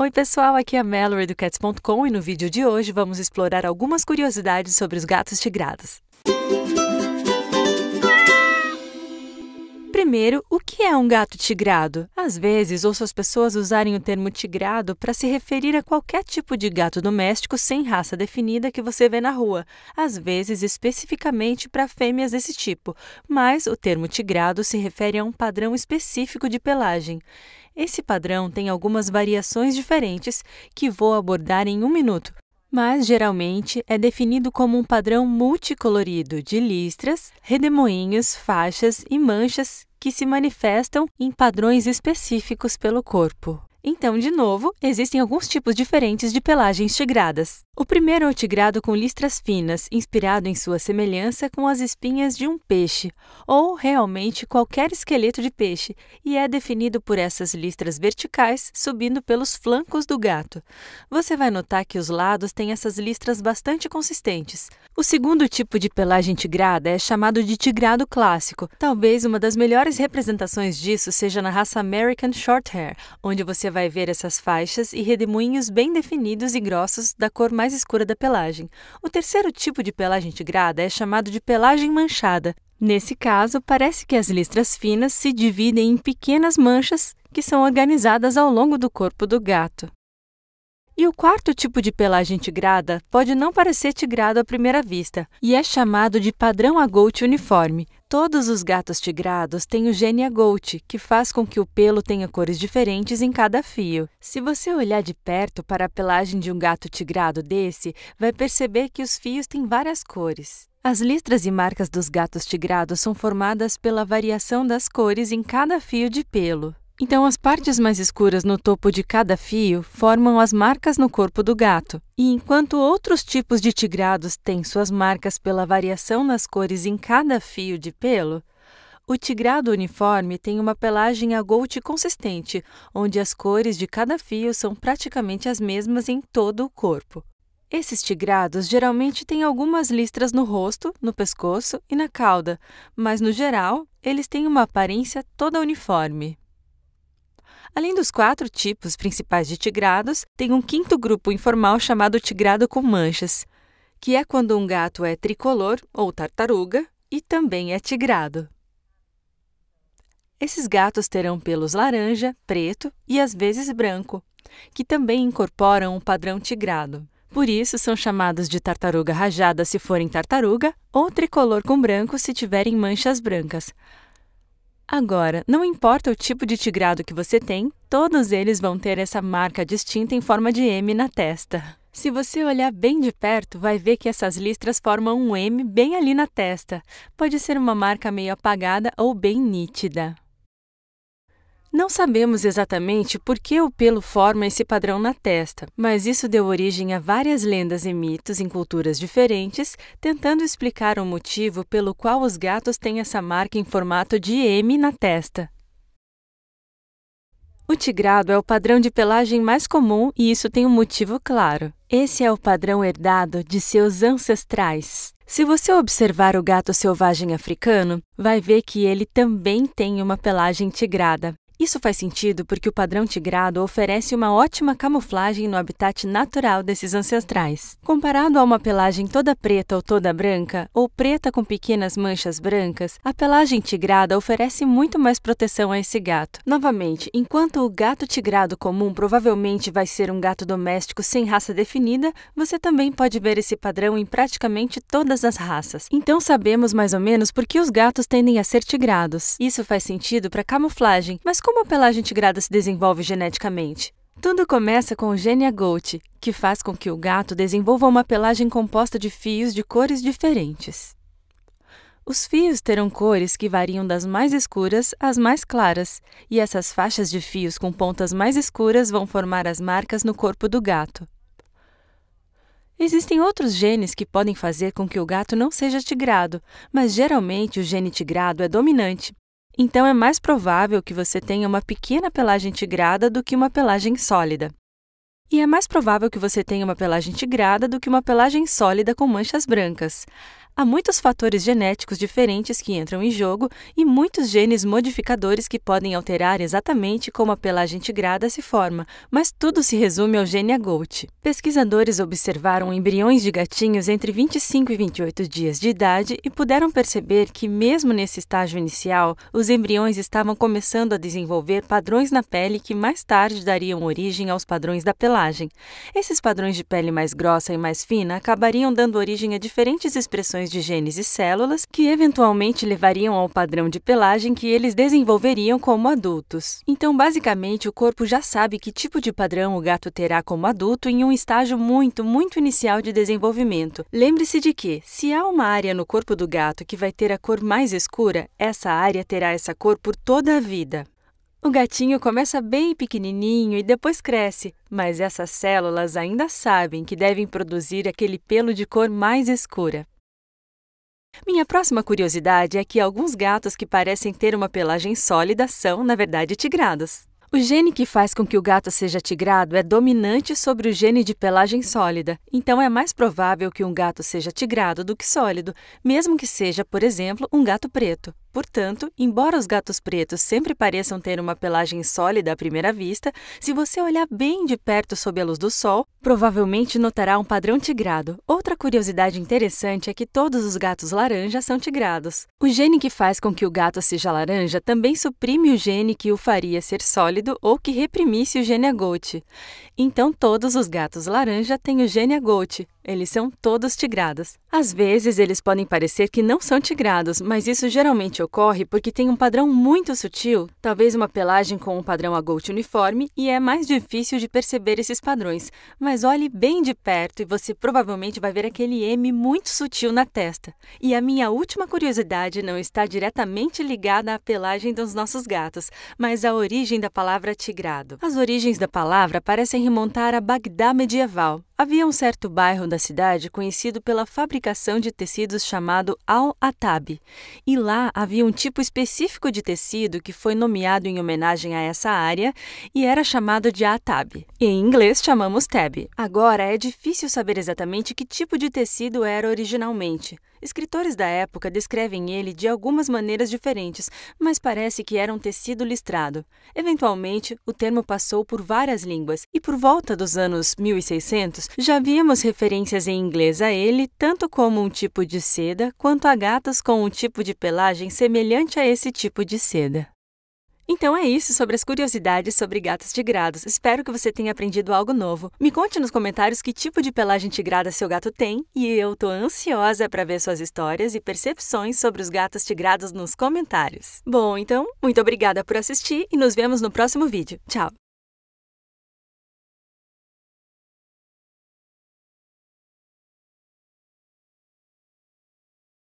Oi pessoal, aqui é a Mallory do Cats.com e no vídeo de hoje vamos explorar algumas curiosidades sobre os gatos tigrados. Primeiro, o que é um gato tigrado? Às vezes, ouço as pessoas usarem o termo tigrado para se referir a qualquer tipo de gato doméstico sem raça definida que você vê na rua, às vezes especificamente para fêmeas desse tipo, mas o termo tigrado se refere a um padrão específico de pelagem. Esse padrão tem algumas variações diferentes que vou abordar em um minuto, mas geralmente é definido como um padrão multicolorido de listras, redemoinhos, faixas e manchas que se manifestam em padrões específicos pelo corpo. Então, de novo, existem alguns tipos diferentes de pelagens tigradas. O primeiro é o tigrado com listras finas, inspirado em sua semelhança com as espinhas de um peixe, ou realmente qualquer esqueleto de peixe, e é definido por essas listras verticais subindo pelos flancos do gato. Você vai notar que os lados têm essas listras bastante consistentes. O segundo tipo de pelagem tigrada é chamado de tigrado clássico. Talvez uma das melhores representações disso seja na raça American Shorthair, onde você vai ver essas faixas e redemoinhos bem definidos e grossos da cor mais escura da pelagem. O terceiro tipo de pelagem tigrada é chamado de pelagem manchada. Nesse caso, parece que as listras finas se dividem em pequenas manchas que são organizadas ao longo do corpo do gato. E o quarto tipo de pelagem tigrada pode não parecer tigrado à primeira vista, e é chamado de padrão agouti uniforme. Todos os gatos tigrados têm o gene agouti, que faz com que o pelo tenha cores diferentes em cada fio. Se você olhar de perto para a pelagem de um gato tigrado desse, vai perceber que os fios têm várias cores. As listras e marcas dos gatos tigrados são formadas pela variação das cores em cada fio de pelo. Então, as partes mais escuras no topo de cada fio formam as marcas no corpo do gato. E enquanto outros tipos de tigrados têm suas marcas pela variação nas cores em cada fio de pelo, o tigrado uniforme tem uma pelagem agouti consistente, onde as cores de cada fio são praticamente as mesmas em todo o corpo. Esses tigrados geralmente têm algumas listras no rosto, no pescoço e na cauda, mas no geral, eles têm uma aparência toda uniforme. Além dos 4 tipos principais de tigrados, tem um quinto grupo informal chamado tigrado com manchas, que é quando um gato é tricolor ou tartaruga e também é tigrado. Esses gatos terão pelos laranja, preto e às vezes branco, que também incorporam um padrão tigrado. Por isso, são chamados de tartaruga rajada se forem tartaruga ou tricolor com branco se tiverem manchas brancas. Agora, não importa o tipo de tigrado que você tem, todos eles vão ter essa marca distinta em forma de M na testa. Se você olhar bem de perto, vai ver que essas listras formam um M bem ali na testa. Pode ser uma marca meio apagada ou bem nítida. Não sabemos exatamente por que o pelo forma esse padrão na testa, mas isso deu origem a várias lendas e mitos em culturas diferentes, tentando explicar o motivo pelo qual os gatos têm essa marca em formato de M na testa. O tigrado é o padrão de pelagem mais comum e isso tem um motivo claro. Esse é o padrão herdado de seus ancestrais. Se você observar o gato selvagem africano, vai ver que ele também tem uma pelagem tigrada. Isso faz sentido porque o padrão tigrado oferece uma ótima camuflagem no habitat natural desses ancestrais. Comparado a uma pelagem toda preta ou toda branca, ou preta com pequenas manchas brancas, a pelagem tigrada oferece muito mais proteção a esse gato. Novamente, enquanto o gato tigrado comum provavelmente vai ser um gato doméstico sem raça definida, você também pode ver esse padrão em praticamente todas as raças. Então sabemos mais ou menos por que os gatos tendem a ser tigrados. Isso faz sentido para camuflagem, mas como a pelagem tigrada se desenvolve geneticamente? Tudo começa com o gene agouti, que faz com que o gato desenvolva uma pelagem composta de fios de cores diferentes. Os fios terão cores que variam das mais escuras às mais claras, e essas faixas de fios com pontas mais escuras vão formar as marcas no corpo do gato. Existem outros genes que podem fazer com que o gato não seja tigrado, mas geralmente o gene tigrado é dominante. Então, é mais provável que você tenha uma pequena pelagem tigrada do que uma pelagem sólida. E é mais provável que você tenha uma pelagem tigrada do que uma pelagem sólida com manchas brancas. Há muitos fatores genéticos diferentes que entram em jogo e muitos genes modificadores que podem alterar exatamente como a pelagem tigrada se forma, mas tudo se resume ao gene AGOT. Pesquisadores observaram embriões de gatinhos entre 25 e 28 dias de idade e puderam perceber que, mesmo nesse estágio inicial, os embriões estavam começando a desenvolver padrões na pele que mais tarde dariam origem aos padrões da pelagem. Esses padrões de pele mais grossa e mais fina acabariam dando origem a diferentes expressões de genes e células que eventualmente levariam ao padrão de pelagem que eles desenvolveriam como adultos. Então, basicamente, o corpo já sabe que tipo de padrão o gato terá como adulto em um estágio muito inicial de desenvolvimento. Lembre-se de que, se há uma área no corpo do gato que vai ter a cor mais escura, essa área terá essa cor por toda a vida. O gatinho começa bem pequenininho e depois cresce, mas essas células ainda sabem que devem produzir aquele pelo de cor mais escura. Minha próxima curiosidade é que alguns gatos que parecem ter uma pelagem sólida são, na verdade, tigrados. O gene que faz com que o gato seja tigrado é dominante sobre o gene de pelagem sólida, então é mais provável que um gato seja tigrado do que sólido, mesmo que seja, por exemplo, um gato preto. Portanto, embora os gatos pretos sempre pareçam ter uma pelagem sólida à primeira vista, se você olhar bem de perto sob a luz do sol, provavelmente notará um padrão tigrado. Outra curiosidade interessante é que todos os gatos laranja são tigrados. O gene que faz com que o gato seja laranja também suprime o gene que o faria ser sólido ou que reprimisse o gene AGOT. Então, todos os gatos laranja têm o gene AGOT. Eles são todos tigrados. Às vezes, eles podem parecer que não são tigrados, mas isso geralmente ocorre porque tem um padrão muito sutil, talvez uma pelagem com um padrão AGOT uniforme, e é mais difícil de perceber esses padrões. Mas olhe bem de perto e você provavelmente vai ver aquele M muito sutil na testa. E a minha última curiosidade não está diretamente ligada à pelagem dos nossos gatos, mas à origem da palavra tigrado. As origens da palavra parecem remontar a Bagdá medieval. Havia um certo bairro da cidade conhecido pela fabricação de tecidos chamado Al-Atab, e lá havia um tipo específico de tecido que foi nomeado em homenagem a essa área e era chamado de Atab. Em inglês chamamos tab. Agora é difícil saber exatamente que tipo de tecido era originalmente. Escritores da época descrevem ele de algumas maneiras diferentes, mas parece que era um tecido listrado. Eventualmente, o termo passou por várias línguas, e por volta dos anos 1600, já víamos referências em inglês a ele, tanto como um tipo de seda, quanto a gatos com um tipo de pelagem semelhante a esse tipo de seda. Então é isso sobre as curiosidades sobre gatos tigrados. Espero que você tenha aprendido algo novo. Me conte nos comentários que tipo de pelagem tigrada seu gato tem e eu tô ansiosa para ver suas histórias e percepções sobre os gatos tigrados nos comentários. Bom, então, muito obrigada por assistir e nos vemos no próximo vídeo. Tchau!